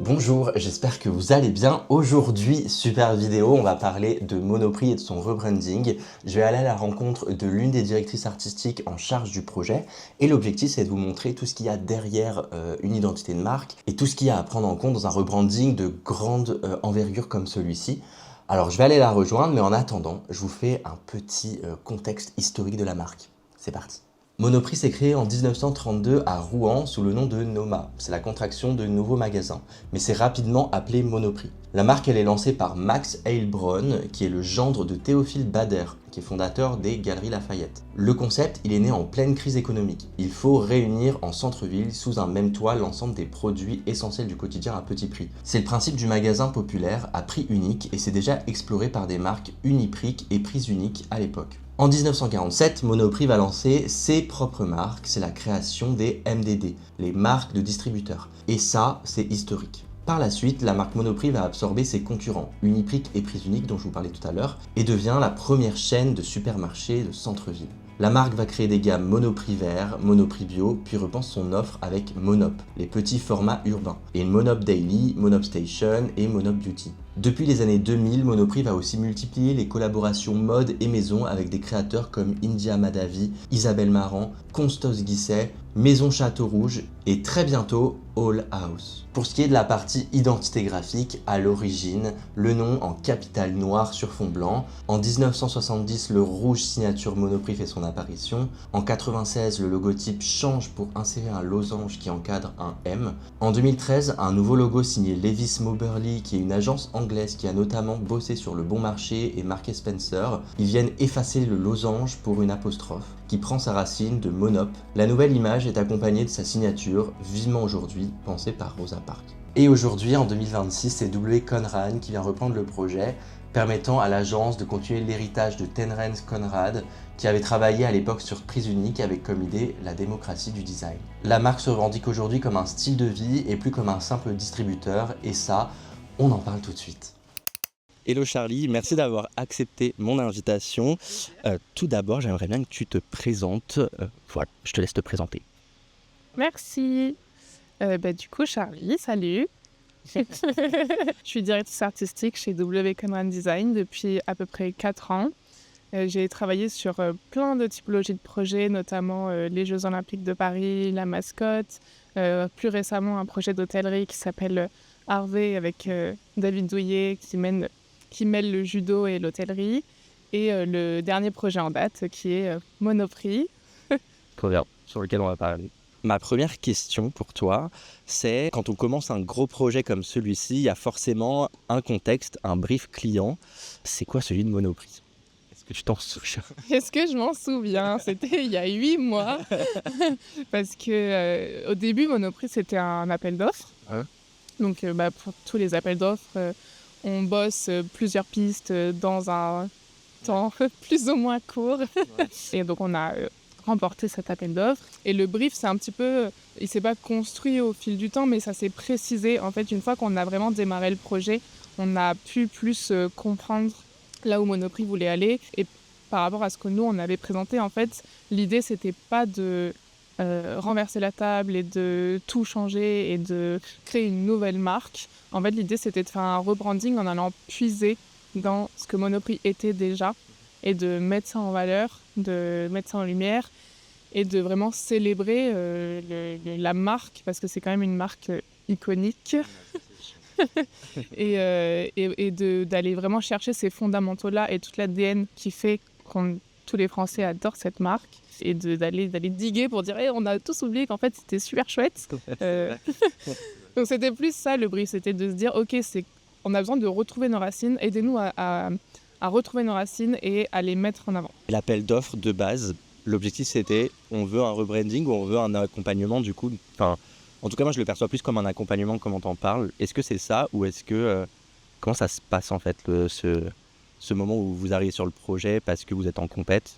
Bonjour, j'espère que vous allez bien. Aujourd'hui, super vidéo, on va parler de Monoprix et de son rebranding. Je vais aller à la rencontre de l'une des directrices artistiques en charge du projet et l'objectif c'est de vous montrer tout ce qu'il y a derrière une identité de marque et tout ce qu'il y a à prendre en compte dans un rebranding de grande envergure comme celui-ci. Alors je vais aller la rejoindre, mais en attendant, je vous fais un petit contexte historique de la marque. C'est parti. Monoprix s'est créé en 1932 à Rouen sous le nom de Noma. C'est la contraction de nouveau magasin, mais c'est rapidement appelé Monoprix. La marque elle est lancée par Max Heilbronn, qui est le gendre de Théophile Bader, qui est fondateur des Galeries Lafayette. Le concept, il est né en pleine crise économique. Il faut réunir en centre-ville, sous un même toit, l'ensemble des produits essentiels du quotidien à petit prix. C'est le principe du magasin populaire à prix unique et c'est déjà exploré par des marques Uniprix et Prix Unique à l'époque. En 1947, Monoprix va lancer ses propres marques, c'est la création des MDD, les marques de distributeurs. Et ça, c'est historique. Par la suite, la marque Monoprix va absorber ses concurrents, Uniprix et Prix Unique dont je vous parlais tout à l'heure, et devient la première chaîne de supermarchés de centre-ville. La marque va créer des gammes Monoprix Vert, Monoprix Bio, puis repense son offre avec Monop, les petits formats urbains, et Monop Daily, Monop Station et Monop Beauty. Depuis les années 2000, Monoprix va aussi multiplier les collaborations mode et maison avec des créateurs comme India Madavi, Isabelle Marant, Constance Guisset, Maison Château Rouge et très bientôt All House. Pour ce qui est de la partie identité graphique, à l'origine, le nom en capital noir sur fond blanc. En 1970, le rouge signature Monoprix fait son apparition. En 1996, le logotype change pour insérer un losange qui encadre un M. En 2013, un nouveau logo signé Levis Moberly, qui est une agence anglaise qui a notamment bossé sur Le Bon Marché et Marks & Spencer. Ils viennent effacer le losange pour une apostrophe, qui prend sa racine de Monop. La nouvelle image est accompagnée de sa signature, vivement aujourd'hui, pensée par Rosa Parks. Et aujourd'hui, en 2026, c'est W. Conrad qui vient reprendre le projet, permettant à l'agence de continuer l'héritage de Terence Conrad, qui avait travaillé à l'époque sur Prix Unique avec comme idée la démocratie du design. La marque se revendique aujourd'hui comme un style de vie et plus comme un simple distributeur, et ça, on en parle tout de suite. Hello Charlie, merci d'avoir accepté mon invitation. Tout d'abord, j'aimerais bien que tu te présentes. Voilà, je te laisse te présenter. Merci. Du coup, Charlie, salut. Je suis directrice artistique chez W. Conrad Design depuis à peu près 4 ans. J'ai travaillé sur plein de typologies de projets, notamment les Jeux Olympiques de Paris, la mascotte, plus récemment un projet d'hôtellerie qui s'appelle Harvey avec David Douillet qui mêle le judo et l'hôtellerie, et le dernier projet en date qui est Monoprix. Trop bien, sur lequel on va parler. Ma première question pour toi, c'est quand on commence un gros projet comme celui-ci, il y a forcément un contexte, un brief client. C'est quoi celui de Monoprix ? Est-ce que tu t'en souviens ? Est-ce que je m'en souviens ? C'était il y a 8 mois. Parce que au début, Monoprix, c'était un appel d'offres. Ouais. Donc pour tous les appels d'offres, on bosse plusieurs pistes dans un temps plus ou moins court. Ouais. Et donc on a remporté cet appel d'offres. Et le brief, c'est un petit peu... Il ne s'est pas construit au fil du temps, mais ça s'est précisé. En fait, une fois qu'on a vraiment démarré le projet, on a pu plus comprendre là où Monoprix voulait aller. Et par rapport à ce que nous, on avait présenté, en fait, l'idée, c'était pas de renverser la table et de tout changer et de créer une nouvelle marque. En fait, l'idée, c'était de faire un rebranding en allant puiser dans ce que Monoprix était déjà et de mettre ça en valeur, de mettre ça en lumière et de vraiment célébrer la marque, parce que c'est quand même une marque iconique. et d'aller vraiment chercher ces fondamentaux-là et toute l'ADN qui fait que tous les Français adorent cette marque, et d'aller diguer pour dire hey, on a tous oublié qu'en fait c'était super chouette. Donc c'était plus ça le brief, c'était de se dire ok, on a besoin de retrouver nos racines, aidez-nous à retrouver nos racines et à les mettre en avant. L'appel d'offres de base, l'objectif c'était on veut un rebranding ou on veut un accompagnement du coup, en tout cas moi je le perçois plus comme un accompagnement, comme on t'en parle. Est-ce que c'est ça ou est-ce que comment ça se passe en fait ce moment où vous arrivez sur le projet parce que vous êtes en compète?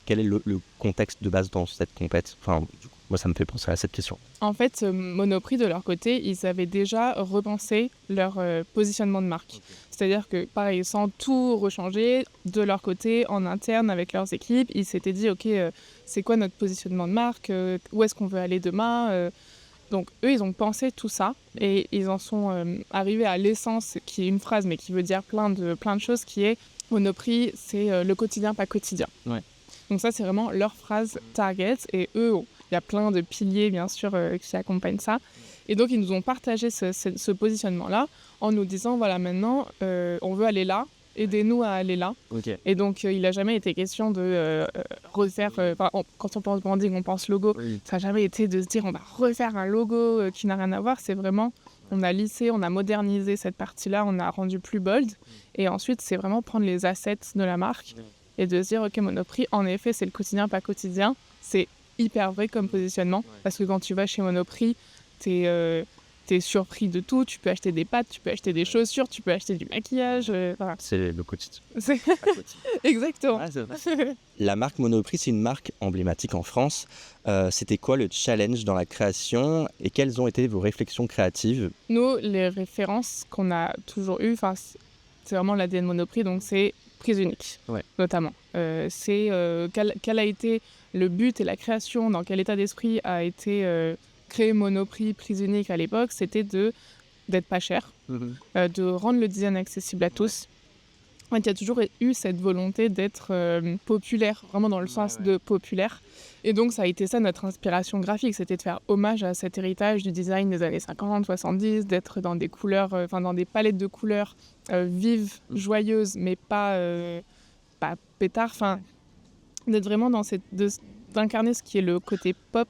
Quel est le contexte de base dans cette compète? Moi, ça me fait penser à cette question. En fait, Monoprix, de leur côté, ils avaient déjà repensé leur positionnement de marque. Okay. C'est-à-dire que, pareil, sans tout rechanger, de leur côté, en interne, avec leurs équipes, ils s'étaient dit, OK, c'est quoi notre positionnement de marque, où est-ce qu'on veut aller demain Donc, eux, ils ont pensé tout ça et ils en sont arrivés à l'essence, qui est une phrase, mais qui veut dire plein de choses, qui est « Monoprix, c'est le quotidien, pas quotidien ». Ouais. Donc ça, c'est vraiment leur phrase target. Et eux, il y a plein de piliers, bien sûr, qui accompagnent ça. Et donc, ils nous ont partagé ce positionnement-là en nous disant, voilà, maintenant, on veut aller là, aidez-nous à aller là. Okay. Et donc, il n'a jamais été question de refaire... quand on pense branding, on pense logo. Oui. Ça n'a jamais été de se dire, on va refaire un logo qui n'a rien à voir. C'est vraiment, on a lissé, on a modernisé cette partie-là, on a rendu plus bold. Et ensuite, c'est vraiment prendre les assets de la marque et de se dire, OK, Monoprix, en effet, c'est le quotidien, pas quotidien. C'est hyper vrai comme positionnement, parce que quand tu vas chez Monoprix, t'es surpris de tout. Tu peux acheter des pâtes, tu peux acheter des chaussures, tu peux acheter du maquillage. Voilà. C'est le quotidien. Exactement. Ouais, c'est vrai. La marque Monoprix, c'est une marque emblématique en France. C'était quoi le challenge dans la création et quelles ont été vos réflexions créatives? Nous, les références qu'on a toujours eues, c'est vraiment l'ADN Monoprix, donc c'est prise unique, notamment. C'est quel a été le but et la création, dans quel état d'esprit a été créé Monoprix, prise unique à l'époque, c'était d'être pas cher, de rendre le design accessible à tous. En fait, il y a toujours eu cette volonté d'être populaire, vraiment dans le sens de populaire. Et donc, ça a été ça notre inspiration graphique, c'était de faire hommage à cet héritage du design des années 50, 70, d'être dans des couleurs, dans des palettes de couleurs vives, joyeuses, mais pas pétard, d'être vraiment d'incarner ce qui est le côté pop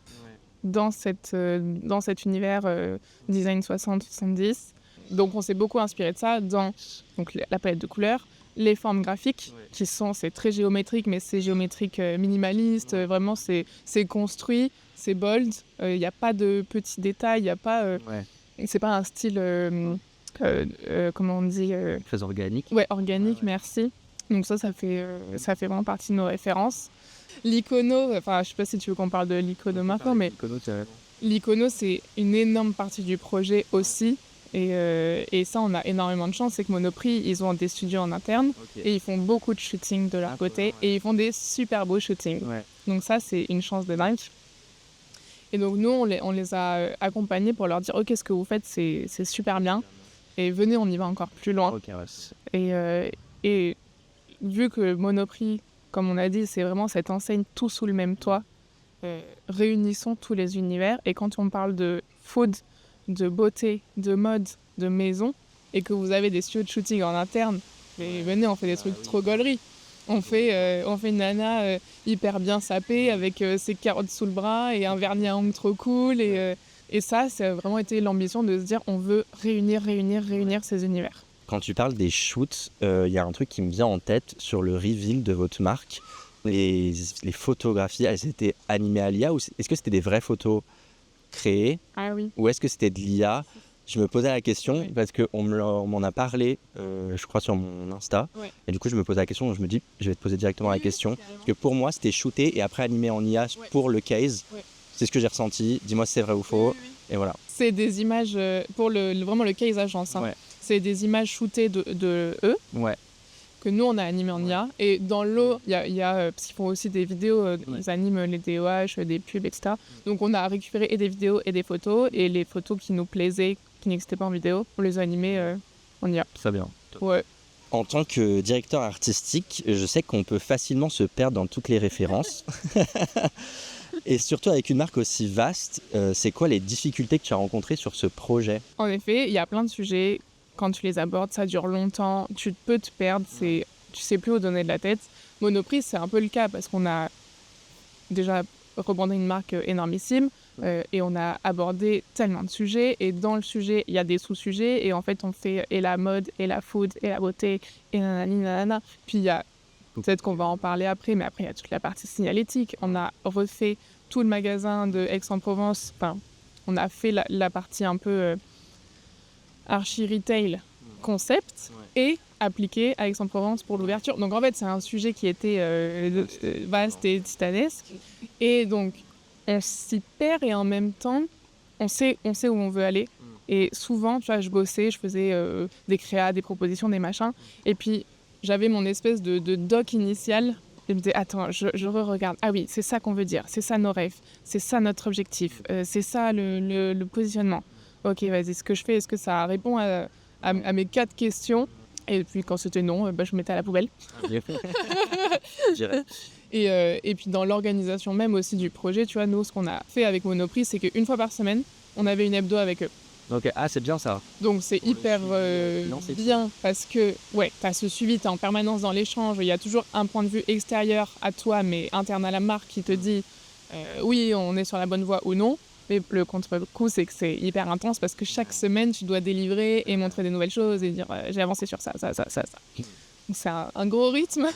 dans cet univers design 60-70. Donc on s'est beaucoup inspiré de ça dans la palette de couleurs, les formes graphiques c'est très géométrique, mais c'est géométrique minimaliste, vraiment c'est construit, c'est bold, il n'y a pas de petits détails, il n'y a pas c'est pas un style comment on dit très organique. Ouais, organique, merci. Donc ça fait vraiment partie de nos références. L'icono, je sais pas si tu veux qu'on parle de l'icono maintenant, mais l'icono, c'est une énorme partie du projet aussi. Et ça, on a énormément de chance, c'est que Monoprix, ils ont des studios en interne et ils font beaucoup de shootings de leur côté et ils font des super beaux shootings. Ouais. Donc ça, c'est une chance de dingue. Et donc nous, on les a accompagnés pour leur dire « Ok, ce que vous faites, c'est super bien et venez, on y va encore plus loin. Okay, ouais. » Et vu que Monoprix, comme on a dit, c'est vraiment cette enseigne tout sous le même toit, réunissons tous les univers. Et quand on parle de food, de beauté, de mode, de maison, et que vous avez des studios de shooting en interne, mais venez, on fait des trucs trop gauleries. On fait une nana hyper bien sapée avec ses carottes sous le bras et un vernis à ongles trop cool. Et ça, c'est vraiment été l'ambition de se dire on veut réunir ces univers. Quand tu parles des shoots, y a un truc qui me vient en tête sur le reveal de votre marque. Les photographies, elles étaient animées à l'IA ou est-ce que c'était des vraies photos créées? Ah oui. Ou est-ce que c'était de l'IA? Je me posais la question parce qu'on m'en a parlé, je crois, sur mon Insta. Ouais. Et du coup, je me posais la question, je me dis, je vais te poser directement la question. Parce que pour moi, c'était shooté et après animé en IA pour le case. Ouais. C'est ce que j'ai ressenti. Dis-moi si c'est vrai ou faux. Et voilà. C'est des images pour vraiment le case agence. Hein. Ouais. C'est des images shootées de eux. Ouais. Que nous, on a animé en IA. Et dans l'eau, il y a parce qu'ils font aussi des vidéos, ils animent les DOH, des pubs, etc. Donc, on a récupéré et des vidéos et des photos. Et les photos qui nous plaisaient, qui n'existaient pas en vidéo, on les a animées en IA. Très bien. Ouais. En tant que directeur artistique, je sais qu'on peut facilement se perdre dans toutes les références. Et surtout avec une marque aussi vaste, c'est quoi les difficultés que tu as rencontrées sur ce projet? En effet, il y a plein de sujets. Quand tu les abordes, ça dure longtemps, tu peux te perdre, tu sais plus où donner de la tête. Monoprix, c'est un peu le cas parce qu'on a déjà rebrandé une marque énormissime et on a abordé tellement de sujets. Et dans le sujet, il y a des sous-sujets et en fait, on fait et la mode, et la food, et la beauté, et nanani, nanana. Puis il y a, peut-être qu'on va en parler après, mais après, il y a toute la partie signalétique. On a refait tout le magasin de Aix-en-Provence. Enfin, on a fait la partie un peu... archi-retail concept et appliqué à Aix-en-Provence pour l'ouverture. Donc en fait, c'est un sujet qui était vaste et titanesque. Et donc, on s'y perd et en même temps, on sait où on veut aller. Et souvent, tu vois, je bossais, je faisais des créas, des propositions, des machins. Et puis, j'avais mon espèce de doc initial. Je me disais, attends, je re-regarde. Ah oui, c'est ça qu'on veut dire, c'est ça nos rêves, c'est ça notre objectif, c'est ça le positionnement. Ok, vas-y, ce que je fais, est-ce que ça répond à mes 4 questions? Et puis quand c'était non, je mettais à la poubelle. Et puis dans l'organisation même aussi du projet, tu vois, nous, ce qu'on a fait avec Monoprix, c'est qu'une fois par semaine, on avait une hebdo avec eux. Donc, c'est bien ça. Donc c'est hyper bien parce que ouais, tu as ce suivi, tu es en permanence dans l'échange, il y a toujours un point de vue extérieur à toi mais interne à la marque qui te dit oui, on est sur la bonne voie ou non. Mais le contre-coup, c'est que c'est hyper intense parce que chaque semaine, tu dois délivrer et montrer des nouvelles choses et dire j'ai avancé sur ça. Donc c'est un gros rythme.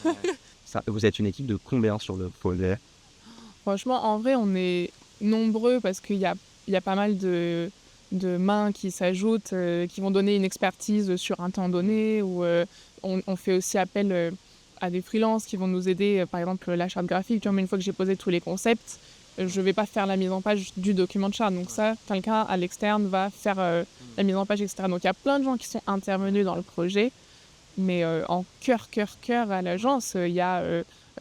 Vous êtes une équipe de combien sur le projet? Franchement, en vrai, on est nombreux parce qu'il y a pas mal de mains qui s'ajoutent, qui vont donner une expertise sur un temps donné, ou on fait aussi appel à des freelances qui vont nous aider, par exemple la charte graphique. Tu vois, mais une fois que j'ai posé tous les concepts, je ne vais pas faire la mise en page du document de charte. Donc ça, quelqu'un à l'externe va faire la mise en page, etc. Donc il y a plein de gens qui sont intervenus dans le projet, mais en cœur à l'agence, il y a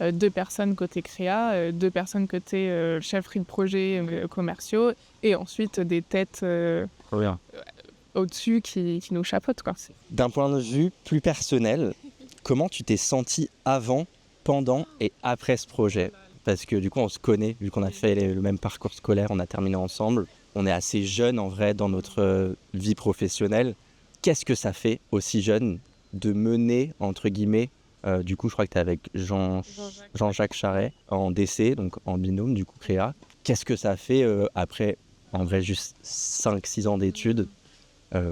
2 personnes côté créa, 2 personnes côté chefferie de projet commerciaux, et ensuite des têtes au-dessus qui nous chapeautent, quoi. D'un point de vue plus personnel, comment tu t'es senti avant, pendant et après ce projet? Parce que du coup, on se connaît, vu qu'on a fait le même parcours scolaire, on a terminé ensemble. On est assez jeunes en vrai dans notre vie professionnelle. Qu'est-ce que ça fait aussi jeune de mener, entre guillemets, du coup, je crois que tu es avec Jean-Jacques Charret en DC, donc en binôme, du coup, créa. Qu'est-ce que ça fait après, en vrai, juste 5-6 ans d'études,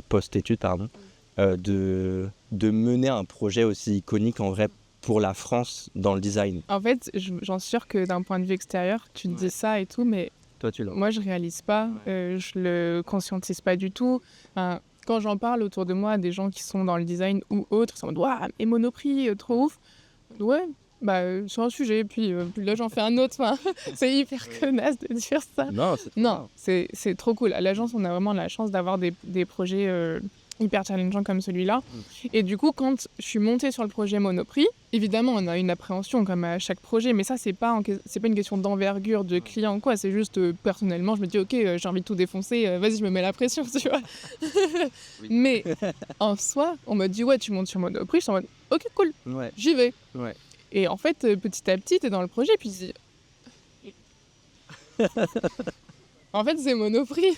post-études, pardon, de mener un projet aussi iconique, en vrai, pour la France dans le design? En fait, j'en suis sûre que d'un point de vue extérieur, tu te dis ça et tout, mais toi, moi, je réalise pas, je le conscientise pas du tout. Enfin, quand j'en parle autour de moi, des gens qui sont dans le design ou autres, ils sont en mode « Waouh, et Monoprix, trop ouf !» Ouais, c'est un sujet, puis là, j'en fais un autre. Enfin, c'est hyper connasse de dire ça. Non, c'est trop cool. À l'agence, on a vraiment la chance d'avoir des projets hyper challengeants comme celui-là. Et du coup, quand je suis montée sur le projet Monoprix, évidemment, on a une appréhension comme à chaque projet, mais ça, c'est pas une question d'envergure de client ou quoi, c'est juste personnellement, je me dis, ok, j'ai envie de tout défoncer, vas-y, je me mets la pression, tu vois. Mais en soi, on m'a dit, ouais, tu montes sur Monoprix, je suis en mode, ok, cool, j'y vais. Et en fait, petit à petit, t'es dans le projet, puis tu dis... en fait, c'est Monoprix.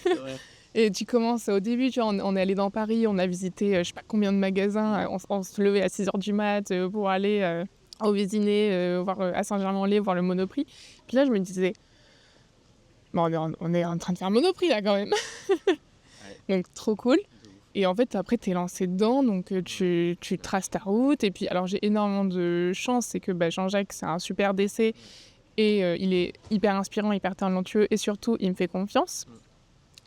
Et tu commences au début, tu vois, on est allé dans Paris, on a visité je sais pas combien de magasins, on se levait à 6h du mat pour aller au Vésiné, voir à Saint-Germain-en-Laye, voir le Monoprix. Puis là, je me disais, on est en train de faire Monoprix là quand même. Donc trop cool. Et en fait, après, t'es lancé dedans, donc tu traces ta route. Et puis, alors j'ai énormément de chance, c'est que Jean-Jacques, c'est un super DC, et il est hyper inspirant, hyper talentueux, et surtout, il me fait confiance.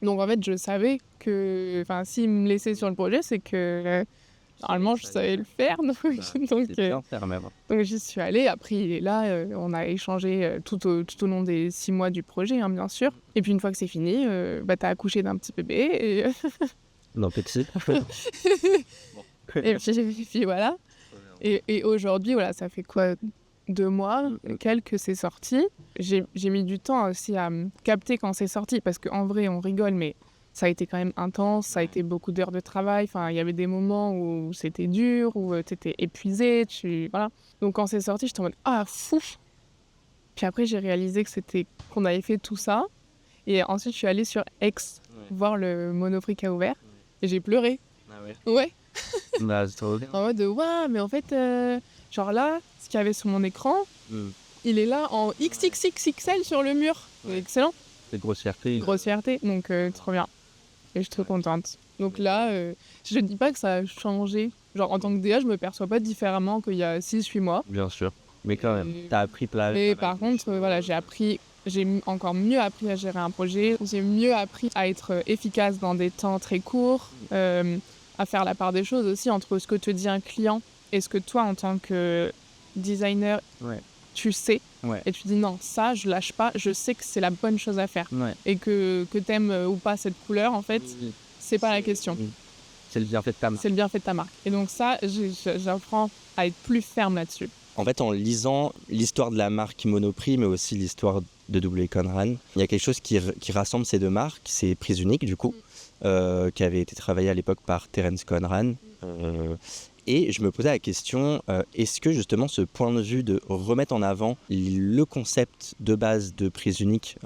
Donc en fait, je savais que s'il me laissait sur le projet, c'est que normalement, je savais le faire. Donc j'y suis allée. Après, il est là. On a échangé tout au long des 6 mois du projet, hein, bien sûr. Et puis une fois que c'est fini, t'as accouché d'un petit bébé. Et... non, petit. Et puis voilà. Et aujourd'hui, voilà, ça fait quoi, 2 mois, quelques, c'est sorti. J'ai mis du temps aussi à capter quand c'est sorti, parce qu'en vrai, on rigole, mais ça a été quand même intense, ça a été beaucoup d'heures de travail. Enfin, il y avait des moments où c'était dur, où t'étais épuisé, voilà. Donc quand c'est sorti, j'étais en mode « Ah, fou !» Puis après, j'ai réalisé qu'on avait fait tout ça. Et ensuite, je suis allée sur X, voir le Monoprix qui a ouvert, et j'ai pleuré. Ah ouais? Ouais. C'est trop bien. En mode « Waouh, mais en fait... genre là, ce qu'il y avait sur mon écran, il est là en XXXXL sur le mur. C'est excellent. C'est grosse fierté. Grosse fierté, donc trop bien. Et je suis trop contente. Donc là, je ne dis pas que ça a changé. Genre en tant que DA, je me perçois pas différemment qu'il y a 6-8 mois. Bien sûr. Mais quand même, t'as appris plein. Mais par contre, voilà, j'ai encore mieux appris à gérer un projet. J'ai mieux appris à être efficace dans des temps très courts, à faire la part des choses aussi entre ce que te dit un client et ce que toi, en tant que designer tu sais, Ouais. et tu dis non, ça, je lâche pas, je sais que c'est la bonne chose à faire. Ouais. Et que t'aimes ou pas cette couleur, en fait, c'est pas la question. C'est le bienfait de ta marque. C'est le bienfait de ta marque. Et donc ça, j'apprends à être plus ferme là-dessus. En fait, en lisant l'histoire de la marque Monoprix, mais aussi l'histoire de W. Conran, il y a quelque chose qui rassemble ces deux marques, c'est Prise Unique, du coup, qui avait été travaillé à l'époque par Terence Conran. Et je me posais la question, est-ce que justement ce point de vue de remettre en avant le concept de base de Prise Unique,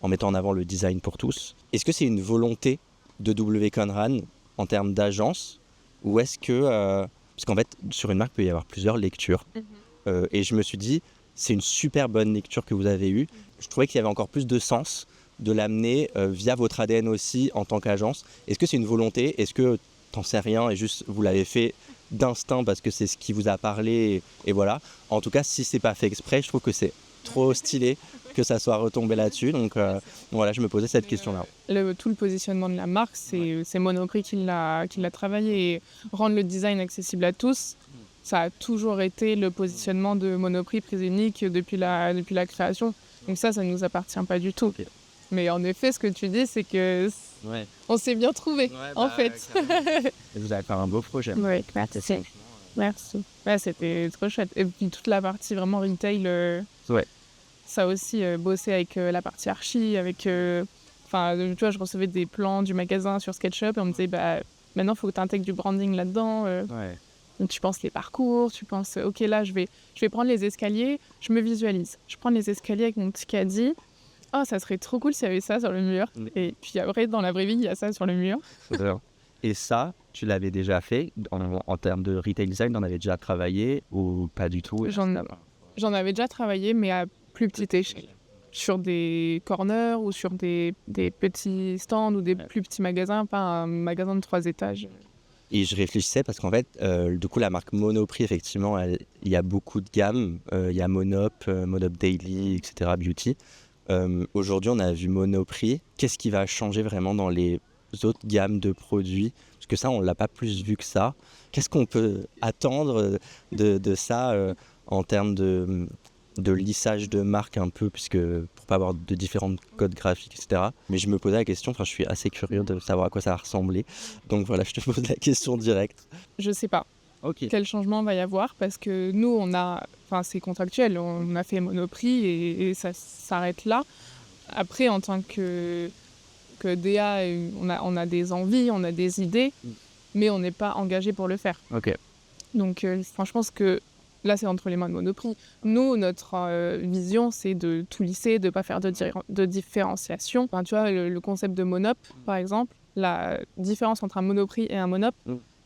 en mettant en avant le design pour tous, est-ce que c'est une volonté de W. Conran en termes d'agence, ou est-ce que... parce qu'en fait, sur une marque, il peut y avoir plusieurs lectures. Et je me suis dit, c'est une super bonne lecture que vous avez eue. Je trouvais qu'il y avait encore plus de sens de l'amener via votre ADN aussi en tant qu'agence. Est-ce que c'est une volonté? Est-ce que t'en sais rien et juste vous l'avez fait d'instinct parce que c'est ce qui vous a parlé et voilà. En tout cas, si c'est pas fait exprès, je trouve que c'est trop stylé que ça soit retombé là-dessus. Donc voilà, je me posais cette question-là. Tout le positionnement de la marque, c'est Monoprix qui l'a travaillé. Et rendre le design accessible à tous, ça a toujours été le positionnement de Monoprix Prise Unique depuis la création. Donc ça ne nous appartient pas du tout. Okay. Mais en effet, ce que tu dis, c'est que on s'est bien trouvé, en fait. Et vous avez fait un beau projet. Oui, merci. Merci. Ouais, c'était trop chouette. Et puis toute la partie vraiment retail, ça aussi, bossé avec la partie archi, avec... tu vois, je recevais des plans du magasin sur SketchUp et on me disait, maintenant, il faut que tu intègres du branding là-dedans. Donc tu penses les parcours, tu penses, ok, là, je vais prendre les escaliers, je me visualise. Je prends les escaliers avec mon petit caddie. Oh, ça serait trop cool s'il y avait ça sur le mur. Et puis après, dans la vraie vie, il y a ça sur le mur. Et ça, tu l'avais déjà fait en termes de retail design, tu en avais déjà travaillé ou pas du tout? J'en avais déjà travaillé, mais à plus petite échelle. Sur des corners ou sur des petits stands ou des plus petits magasins, pas un magasin de 3 étages. Et je réfléchissais parce qu'en fait, du coup, la marque Monoprix, effectivement, il y a beaucoup de gammes. Il y a Monop, Monop Daily, etc., Beauty. Aujourd'hui, on a vu Monoprix. Qu'est-ce qui va changer vraiment dans les autres gammes de produits? Parce que ça, on ne l'a pas plus vu que ça. Qu'est-ce qu'on peut attendre de ça en termes de lissage de marque un peu, puisque pour pas avoir de différents codes graphiques, etc. Mais je me posais la question, je suis assez curieux de savoir à quoi ça va ressembler. Donc voilà, je te pose la question directe. Je sais pas. Okay. Quel changement va y avoir, parce que nous, c'est contractuel, on a fait Monoprix et ça s'arrête là. Après, en tant que DA, on a des envies, on a des idées, mais on n'est pas engagé pour le faire. Okay. Donc, je pense que là, c'est entre les mains de Monoprix. Nous, notre vision, c'est de tout lisser, de ne pas faire de différenciation. Tu vois, le concept de Monop, par exemple, la différence entre un Monoprix et un Monop,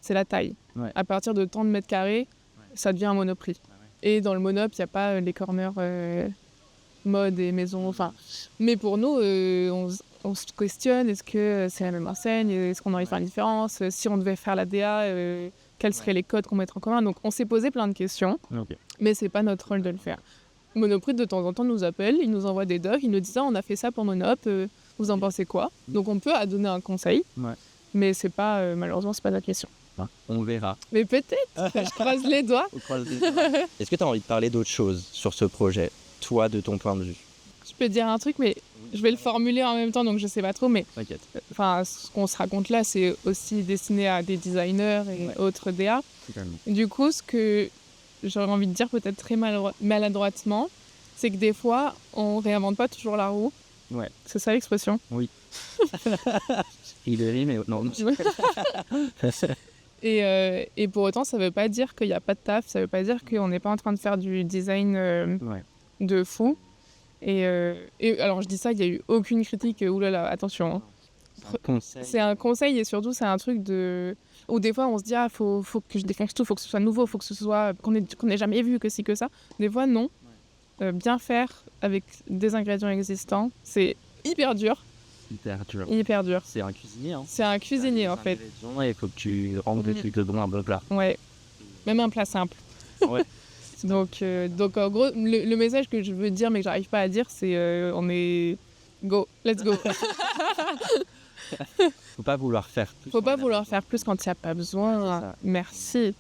c'est la taille. Ouais. À partir de tant de mètres carrés, ça devient un Monoprix. Et dans le Monop, il n'y a pas les corners mode et maison. Mais pour nous, on se questionne, est-ce que c'est la même enseigne? Est-ce qu'on a envie de faire une différence? Si on devait faire la DA, quels seraient les codes qu'on mettrait en commun? Donc on s'est posé plein de questions, mais ce n'est pas notre rôle de le faire. Monoprix, de temps en temps, nous appelle, il nous envoie des docs, il nous dit on a fait ça pour Monop, vous en pensez quoi? Donc on peut donner un conseil, mais c'est pas, malheureusement, ce n'est pas notre question. On verra. Mais peut-être, je croise les doigts. Est-ce que tu as envie de parler d'autre chose sur ce projet, toi, de ton point de vue? Je peux te dire un truc, mais je vais le formuler en même temps, donc je sais pas trop. Mais ce qu'on se raconte là, c'est aussi destiné à des designers et autres DA. Du coup, ce que j'aurais envie de dire peut-être très maladroitement, c'est que des fois, on réinvente pas toujours la roue. Ouais. C'est ça l'expression? Oui. Il rit, mais non. Et pour autant, ça veut pas dire qu'il n'y a pas de taf, ça veut pas dire qu'on n'est pas en train de faire du design de fou. Et alors, je dis ça, il n'y a eu aucune critique. Oulala, attention. C'est un conseil et surtout, c'est un truc où des fois, on se dit faut que je défonce tout, faut que ce soit nouveau, faut que ce soit qu'on ait jamais vu, que ci, que ça. Des fois, non. Bien faire avec des ingrédients existants, c'est hyper dur. Hyper dur. C'est un cuisinier. Hein. C'est un cuisinier, en fait. Il faut que tu rentres des trucs dedans, un bon plat. Ouais. Même un plat simple. Ouais. Donc en gros, le message que je veux dire mais que j'arrive pas à dire, c'est on est go, let's go. Faut pas vouloir faire plus. Faut pas vouloir faire plus quand il n'y a pas besoin. Merci.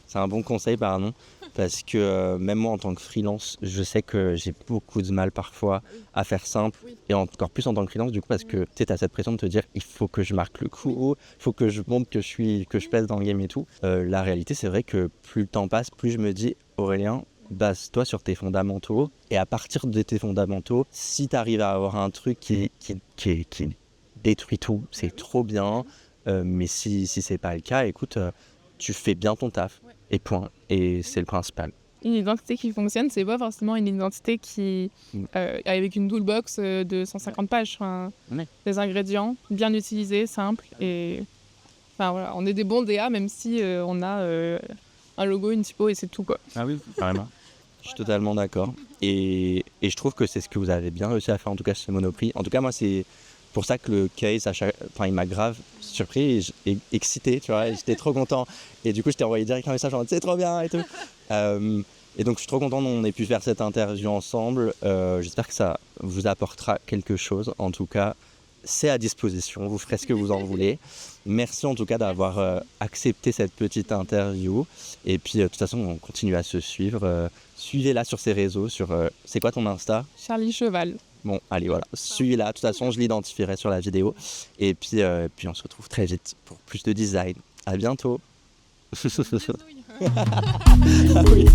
C'est un bon conseil, pardon, parce que même moi en tant que freelance, je sais que j'ai beaucoup de mal parfois à faire simple, et encore plus en tant que freelance du coup, parce que tu as cette pression de te dire il faut que je marque le coup, il faut que je montre que je pèse dans le game et tout. La réalité, c'est vrai que plus le temps passe, plus je me dis Aurélien, base-toi sur tes fondamentaux, et à partir de tes fondamentaux, si tu arrives à avoir un truc qui détruit tout, c'est trop bien, mais si c'est pas le cas, écoute, tu fais bien ton taf. Et point. Et c'est le principal. Une identité qui fonctionne, c'est pas forcément une identité qui avec une toolbox de 150 pages. Enfin, des ingrédients bien utilisés, simples. Et enfin, voilà, on est des bons DA, même si on a un logo, une typo et c'est tout, quoi. Ah oui, carrément. Je suis totalement d'accord. Et je trouve que c'est ce que vous avez bien réussi à faire, en tout cas chez Monoprix. En tout cas, moi, c'est pour ça que le case, il m'a grave surpris et excité, tu vois. J'étais trop content. Et du coup, je t'ai envoyé direct un message en mode c'est trop bien et tout. Et donc, je suis trop content qu'on ait pu faire cette interview ensemble. J'espère que ça vous apportera quelque chose. En tout cas, c'est à disposition. Vous ferez ce que vous en voulez. Merci en tout cas d'avoir accepté cette petite interview. Et puis, de toute façon, on continue à se suivre. Suivez-la sur ses réseaux. C'est quoi ton Insta ? Charlie Cheval. Bon, allez, voilà. Celui-là, de toute façon, je l'identifierai sur la vidéo. Et puis on se retrouve très vite pour plus de design. À bientôt. Ah oui.